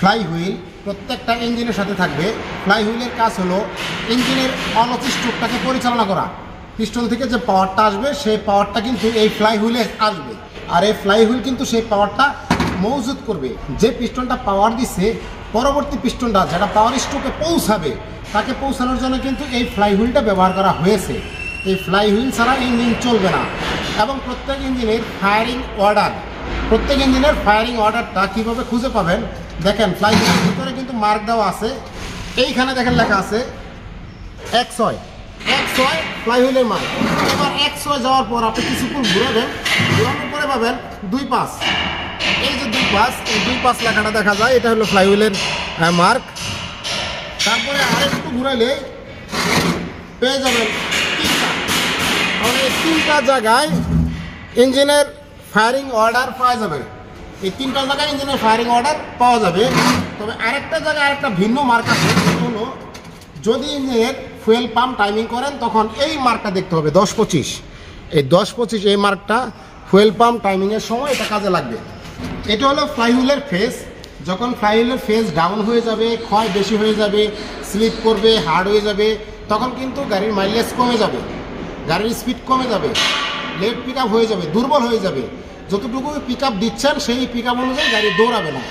Fly wheel প্রত্যেকটা ইঞ্জিনের সাথে থাকবে। ফ্লাই হুইলের কাজ হলো ইঞ্জিনের অনতি স্ট্রোকটাকে পরিচালনা করা। পিস্টন থেকে যে পাওয়ারটা আসবে সেই পাওয়ারটা কিন্তু এই ফ্লাই হুইলে আসবে, আর এই ফ্লাই হুইল কিন্তু সেই পাওয়ারটা মজুত করবে। যে পিস্টনটা পাওয়ার দিচ্ছে পরবর্তী পিস্টনটা যেটা পাওয়ার স্ট্রোকে পৌঁছাবে তাকে পৌঁছানোর জন্য কিন্তু এই ফ্লাই হুইলটা ব্যবহার করা হয়েছে। এই ফ্লাই হুইল ছাড়া ইঞ্জিন চলবে না। এবং প্রত্যেক ইঞ্জিনের ফায়ারিং অর্ডারটা কীভাবে খুঁজে পাবেন দেখেন, ফ্লাই হুইলের ভিতরে কিন্তু মার্ক দেওয়া আছে। এইখানে দেখেন লেখা আছে 1-6 ফ্লাই হুইলের মার্ক। এবার 1-6 যাওয়ার পর আপনি কিছুক্ষণ ঘুরানোর পরে পাবেন 2-5। এই যে 2-5, এই 2-5 লেখাটা দেখা যায়, এটা হলো ফ্লাই হুইলের মার্ক। তারপরে আরেকটু ঘুরাইলে পেয়ে যাবেন 3টা। তাহলে এই 3টা জায়গায় ইঞ্জিনের ফায়ারিং অর্ডার পাওয়া যাবে। এই 3টা জায়গায় ইঞ্জিনের ফায়ারিং অর্ডার পাওয়া যাবে। তবে আরেকটা জায়গায় আরেকটা ভিন্ন মার্ক আছে, হলো যদি ইঞ্জিনের ফুয়েল পাম্প টাইমিং করেন তখন এই মার্কটা দেখতে হবে 10-25। এই 10-25 এই মার্কটা ফুয়েল পাম্প টাইমিংয়ের সময় এটা কাজে লাগবে। এটা হলো ফ্লাই হুইলের ফেস। যখন ফ্লাই হুইলের ফেস ডাউন হয়ে যাবে, ক্ষয় বেশি হয়ে যাবে, স্লিপ করবে, হার্ড হয়ে যাবে, তখন কিন্তু গাড়ির মাইলেজ কমে যাবে, গাড়ির স্পিড কমে যাবে, লেট পিক আপ হয়ে যাবে, দুর্বল হয়ে যাবে। যতটুকু পিক আপ দিচ্ছেন সেই পিক আপ অনুযায়ী গাড়ি দৌড়াবে না।